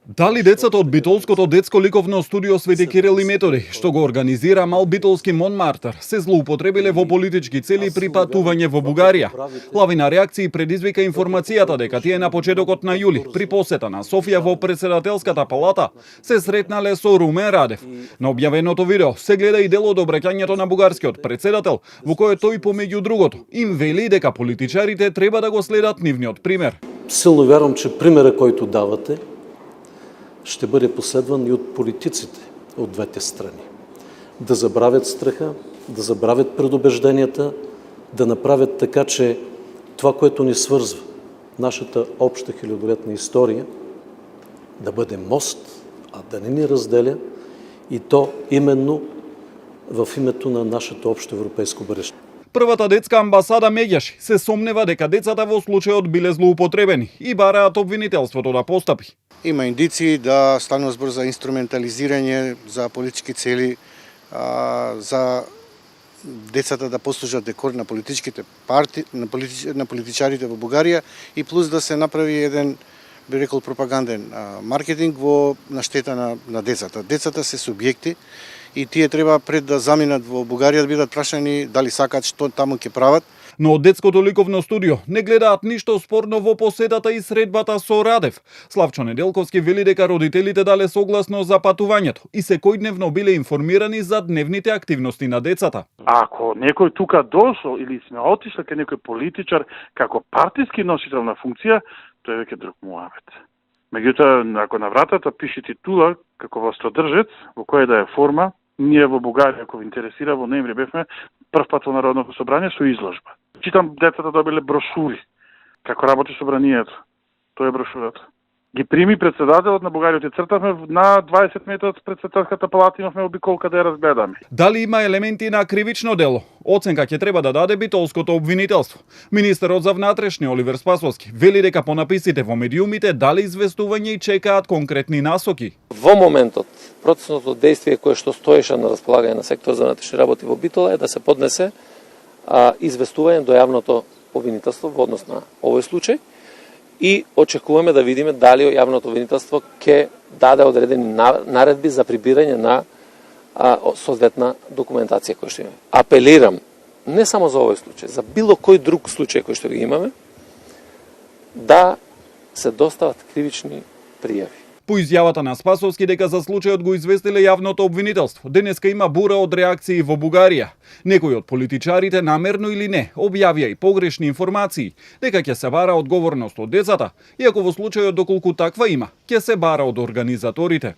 Дали децата од битолското детско ликовно студио Свети Кирил и Методи, што го организира Мал битолски Монмартер, се злоупотребиле во политички цели при патување во Бугарија? Лавина реакции предизвика информацијата дека тие на почетокот на јули, при посета на Софија во председателската палата, се сретнале со Румен Радев. На објавеното видео се гледа и дел од обраќањето на бугарскиот председател, во кое тој помеѓу другото им вели дека политичарите треба да го следат нивниот пример. Силно вярвам, че примерът, който давате, ще бъде последван и от политиците от двете страни. Да забравят страха, да забравят предубежденията, да направят така, че това, което ни свързва, нашата обща хилядолетна история, да бъде мост, а да не ни разделя, и то именно в името на нашето общо европейско бъдеще. Првата детска амбасада Меѓаши се сомнева дека децата во случајот биле злоупотребени и бараат обвинителството да постапи. Има индиции да станува збор за инструментализирање за политички цели, за децата да послужат декор на политичките партии, на политичарите во Бугарија, и плюс да се направи еден, би рекол, пропаганден маркетинг на штета на децата. Децата се субјекти и тие треба пред да заминат во Бугарија да бидат прашани дали сакаат што таму ќе прават. Но од детското ликовно студио не гледаат ништо спорно во посетата и средбата со Радев. Славчо Неделковски вели дека родителите дале согласно за патувањето и секојдневно биле информирани за дневните активности на децата. Ако некој тука дошол или сме отишли кај некој политичар како партиски носител на функција, тој е веќе друг муавет. Меѓутоа, ако на вратата пише титула како властодржец, во која да е форма, ние во Бугарија, ако ви интересира, во ноември бевме прв пат во Народното собрание со изложба. Читам, децата добиле брошури како работи собранието. Тоа е брошурата. Ги прими председателот на Бугарија, ти цртавме на 20 метри од председателската палата, имавме обиколка да ја разгледаме. Дали има елементи на кривично дело? Оценка ќе треба да даде битолското обвинителство. Министерот за внатрешни Оливер Спасовски вели дека по написите во медиумите дали известување и чекаат конкретни насоки. Во моментот, процесното действие кое што стоеше на располагање на секторот за внатрешни работи во Битола е да се поднесе известување до јавното обвинителство во однос на овој случај, и очекуваме да видиме дали јавното обвинителство ќе даде одредени наредби за прибирање на соодветна документација која што имаме. Апелирам не само за овој случај, за било кој друг случај кој што ги имаме, да се достават кривични пријави. По изјавата на Спасовски дека за случајот го известиле јавното обвинителство, денеска има бура од реакции во Бугарија. Некои од политичарите, намерно или не, објавија и погрешни информации, дека ќе се бара одговорност од децата, иако во случајот доколку таква има, ќе се бара од организаторите.